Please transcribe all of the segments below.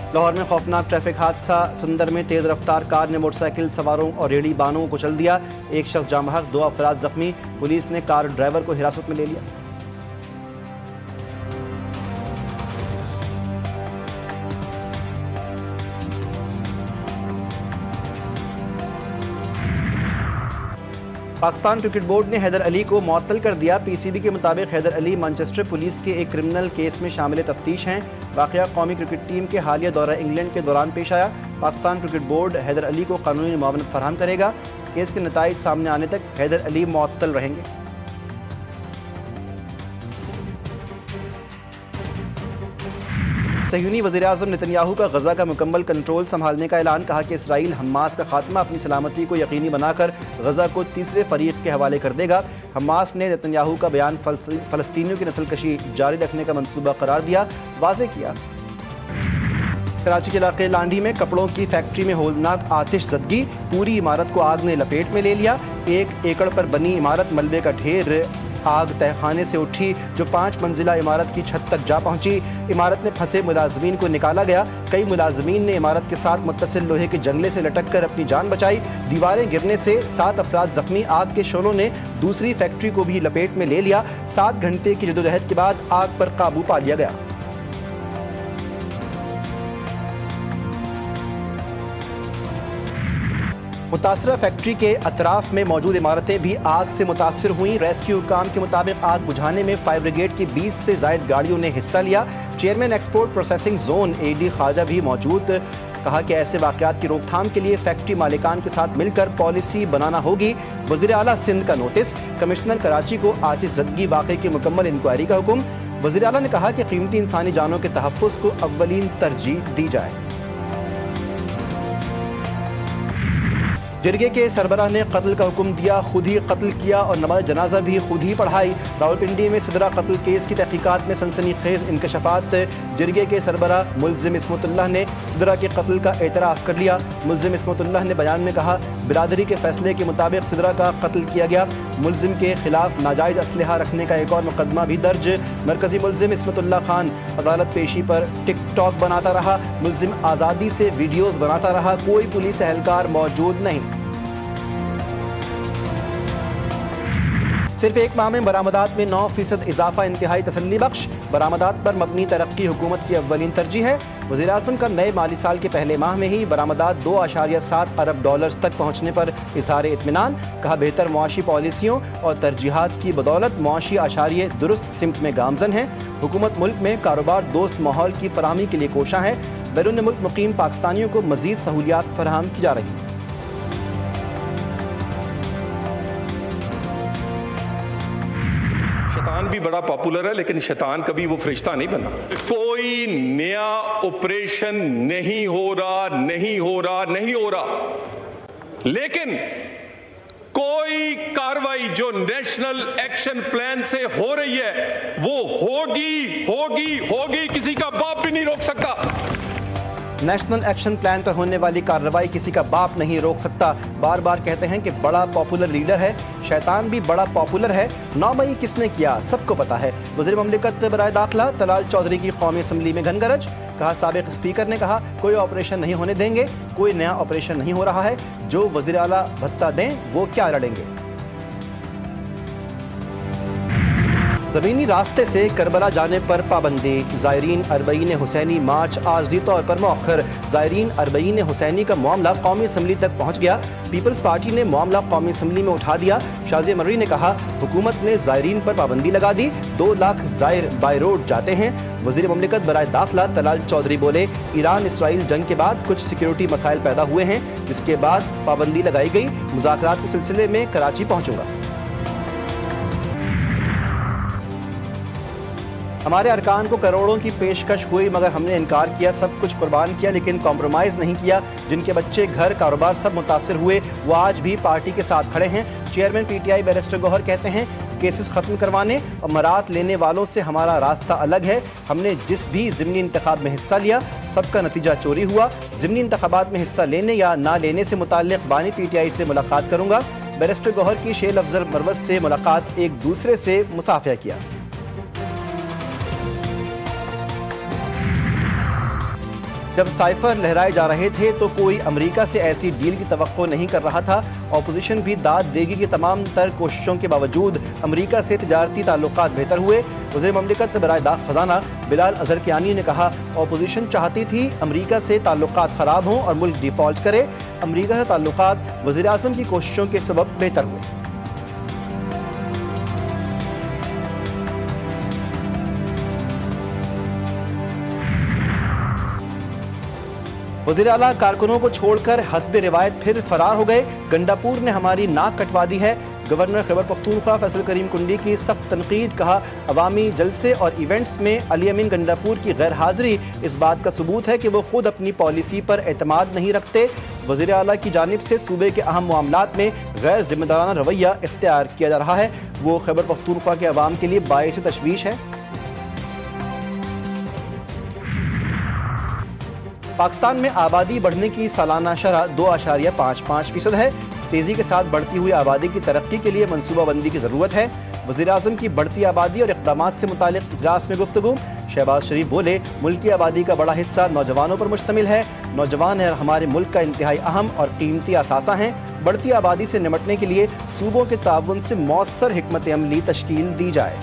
लाहौर में खौफनाक ट्रैफिक हादसा। सुंदर में तेज रफ्तार कार ने मोटरसाइकिल सवारों और रेहड़ी बानों को कुचल दिया। एक शख्स जाँ बहक, 2 अफराद जख्मी। पुलिस ने कार ड्राइवर को हिरासत में ले लिया। पाकिस्तान क्रिकेट बोर्ड ने हैदर अली को मुअत्तल कर दिया। पीसीबी के मुताबिक हैदर अली मैनचेस्टर पुलिस के एक क्रिमिनल केस में शामिल तफ्तीश हैं। वाक़या कौमी क्रिकेट टीम के हालिया दौरा इंग्लैंड के दौरान पेश आया। पाकिस्तान क्रिकेट बोर्ड हैदर अली को कानूनी मुआवनत फराहम करेगा। केस के नताइज सामने आने तक हैदर अली मुअत्तल रहेंगे। सह्यूनी वज़ीर-ए-आज़म नेतन्याहू का गज़ा का मुकम्मल कंट्रोल संभालने का ऐलान। कहा कि इसराइल हमास का खात्मा अपनी सलामती को यकीनी बनाकर गज़ा को तीसरे फरीक के हवाले कर देगा। हमास ने नेतन्याहू का बयान फ़लस्तीनियों की नस्लकशी जारी रखने का मंसूबा करार दिया, वाज़ेह किया। कराची के इलाके लांडी में कपड़ों की फैक्ट्री में होलनाक आतिश ज़दगी। पूरी इमारत को आग ने लपेट में ले लिया। 1 एकड़ पर बनी इमारत मलबे का ढेर। आग तहखाने से उठी जो 5 मंजिला इमारत की छत तक जा पहुंची। इमारत में फंसे मुलाजमीन को निकाला गया। कई मुलाजमीन ने इमारत के साथ मुत्तसिल लोहे के जंगले से लटक कर अपनी जान बचाई। दीवारें गिरने से 7 अफराद जख्मी। आग के शोलों ने दूसरी फैक्ट्री को भी लपेट में ले लिया। 7 घंटे की जदोजहद के बाद आग पर काबू पा लिया गया। मुतासरा फैक्ट्री के अतराफ में मौजूद इमारतें भी आग से मुतासर हुई। रेस्क्यू काम के मुताबिक आग बुझाने में फायर ब्रिगेड की 20 से ज़ायद गाड़ियों ने हिस्सा लिया। Chairman export processing zone AD Khawaja भी मौजूद। कहा कि ऐसे वाक़यात की रोकथाम के लिए फैक्ट्री मालिकान के साथ मिलकर पॉलिसी बनाना होगी। वज़ीर आला सिंध का नोटिस। कमिश्नर कराची को आतिश ज़दगी वाक़े की मुकम्मल इंक्वायरी का हुक्म। वज़ीर आला ने कहा कि कीमती इंसानी जानों के तहफ़्फ़ुज़ को अव्वलीन तरजीह दी जाए। जिरगे के सरबराह ने कत्ल का हुक्म दिया, खुद ही कत्ल किया और नमाज जनाजा भी खुद ही पढ़ाई। रावलपिंडी में सिदरा कत्ल केस की तहकीकात में सनसनीखेज इंकशाफात। जिरगे के सरबराह मुल्ज़िम इस्मतुल्लाह ने सिदरा के कत्ल का एतराफ़ कर लिया। मुल्ज़िम इस्मतुल्लाह ने बयान में कहा, बिरादरी के फैसले के मुताबिक सिदरा का कत्ल किया गया। मुल्ज़िम के खिलाफ नाजायज़ असलहा रखने का एक और मुकदमा भी दर्ज। मरकज़ी मुल्ज़िम इस्मतुल्लाह खान अदालत पेशी पर टिकटॉक बनाता रहा। मुल्ज़िम आज़ादी से वीडियोज़ बनाता रहा। कोई पुलिस एहलकार मौजूद नहीं। सिर्फ एक माह में बरामदात में 9% इजाफा इंतहाई तसल्ली बख्श। बरामदात पर मबनी तरक्की हुकूमत की अव्वलीन तरजीह है। वज़ीर-ए-आज़म का नए माली साल के पहले माह में ही बरामदात 2.7 अरब डॉलर्स तक पहुँचने पर इज़हार इत्मीनान। कहा, बेहतर मुआशी पॉलिसियों और तरजीहात की बदौलत मुआशी आशारिये दुरुस्त सिमत में गामजन हैं। हुकूमत मुल्क में कारोबार दोस्त माहौल की फराहमी के लिए कोशां है। बैरून मुल्क मुकीम पाकिस्तानियों को मज़ीद सहूलियात फराहम की जा रही हैं। शैतान भी बड़ा पॉपुलर है, लेकिन शैतान कभी वो फरिश्ता नहीं बना। कोई नया ऑपरेशन नहीं हो रहा, लेकिन कोई कार्रवाई जो नेशनल एक्शन प्लान से हो रही है वो होगी। किसी का बाप भी नहीं रोक सकता। नेशनल एक्शन प्लान पर होने वाली कार्रवाई किसी का बाप नहीं रोक सकता। बार बार कहते हैं कि बड़ा पॉपुलर लीडर है। शैतान भी बड़ा पॉपुलर है। 9 मई किसने किया सबको पता है। वज़ीर ममलिकत बराए दाखिला तलाल चौधरी की कौमी असम्बली में घनगरज। कहा, साबिक स्पीकर ने कहा, कोई ऑपरेशन नहीं होने देंगे। कोई नया ऑपरेशन नहीं हो रहा है। जो वज़ीर आला भत्ता दें वो क्या लड़ेंगे। ज़मीनी रास्ते से करबला जाने पर पाबंदी। ज़ायरीन अरबईन हुसैनी मार्च आर्जी तौर पर मौखर। ज़ायरीन अरबईन हुसैनी का मामला कौमी असम्बली तक पहुँच गया। पीपल्स पार्टी ने मामला कौमी असम्बली में उठा दिया। शाज़िया मर्री ने कहा, हुकूमत ने ज़ायरीन पर पाबंदी लगा दी। 2 लाख ज़ायर बाय रोड जाते हैं। वज़ीर ममलिकत बराए दाखिला तलाल चौधरी बोले, ईरान इसराइल जंग के बाद कुछ सिक्योरिटी मसाइल पैदा हुए हैं, जिसके बाद पाबंदी लगाई गई। मुज़ाकरात के सिलसिले में कराची पहुँचूंगा। हमारे अरकान को करोड़ों की पेशकश हुई मगर हमने इनकार किया। सब कुछ कुर्बान किया लेकिन कॉम्प्रोमाइज़ नहीं किया। जिनके बच्चे, घर, कारोबार सब मुतासर हुए वो आज भी पार्टी के साथ खड़े हैं। चेयरमैन PTI बैरिस्टर गौहर कहते हैं, केसेस ख़त्म करवाने और मरात लेने वालों से हमारा रास्ता अलग है। हमने जिस भी ज़िमनी इंतखाब में हिस्सा लिया सबका नतीजा चोरी हुआ। ज़िमनी इंतखाबात में हिस्सा लेने या ना लेने से मुताल्लिक़ बानी PTI से मुलाकात करूँगा। बैरिस्टर गौहर की शेल अफजल मरवत से मुलाकात, एक दूसरे से मुसाफिया किया। जब साइफर लहराए जा रहे थे तो कोई अमेरिका से ऐसी डील की तवक्को नहीं कर रहा था। ऑपोजिशन भी दाद देगी कि तमाम तर कोशिशों के बावजूद अमेरिका से तिजारती ताल्लुकात बेहतर हुए। वज़ीर ममलिकत बराए दाख खजाना बिलाल अजहर कियानी ने कहा, ऑपोजिशन चाहती थी अमेरिका से ताल्लुकात ख़राब हों और मुल्क डिफ़ॉल्ट करे। अमेरिका से ताल्लुकात वज़ीर आज़म की कोशिशों के सबब बेहतर हुए। वज़ीर आला कारकुनों को छोड़कर हस्बे रिवायत फिर फरार हो गए। गंडापुर ने हमारी नाक कटवा दी है। गवर्नर खैबर पख्तूनख्वा फैसल करीम कुंडी की सख्त तनकीद। कहा, अवामी जलसे और इवेंट्स में अली अमीन गंडापुर की गैर हाज़िरी इस बात का सबूत है कि वो खुद अपनी पॉलिसी पर एतमाद नहीं रखते। वज़ीर आला की जानिब से सूबे के अहम मामलात में गैर जिम्मेदाराना रवैया इख्तियार किया जा रहा है। वो खैबर पख्तूनख्वा के अवाम के लिए बाइस तशवीश है। पाकिस्तान में आबादी बढ़ने की सालाना शरह 2.55% है। तेज़ी के साथ बढ़ती हुई आबादी की तरक्की के लिए मनसूबाबंदी की ज़रूरत है। वज़ीर आज़म की बढ़ती आबादी और इक़दामात से मुतालिक इजलास में गुफ्तगू। शहबाज शरीफ बोले, मुल्क की आबादी का बड़ा हिस्सा नौजवानों पर मुश्तमिल है। नौजवान हमारे मुल्क का इंतहाई अहम और कीमती असासा हैं। बढ़ती आबादी से निपटने के लिए सूबों के ताउन से मौसर हिकमत अमली तश्कील दी जाए।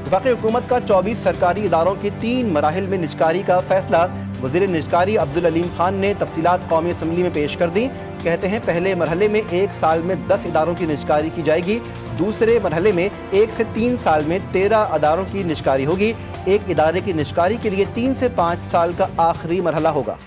वफ़ाक़ी हुकूमत का 24 सरकारी इदारों के 3 मराहिल में निजकारी का फैसला। वज़ीर निजकारी अब्दुल अलीम खान ने तफसीलात कौमी असम्बली में पेश कर दी। कहते हैं, पहले मरहले में 1 साल में 10 इदारों की निजकारी की जाएगी। दूसरे मरहले में 1 से 3 साल में 13 इदारों की निजकारी होगी। एक इदारे की निजकारी के लिए 3 से 5 साल का आखिरी मरहला होगा।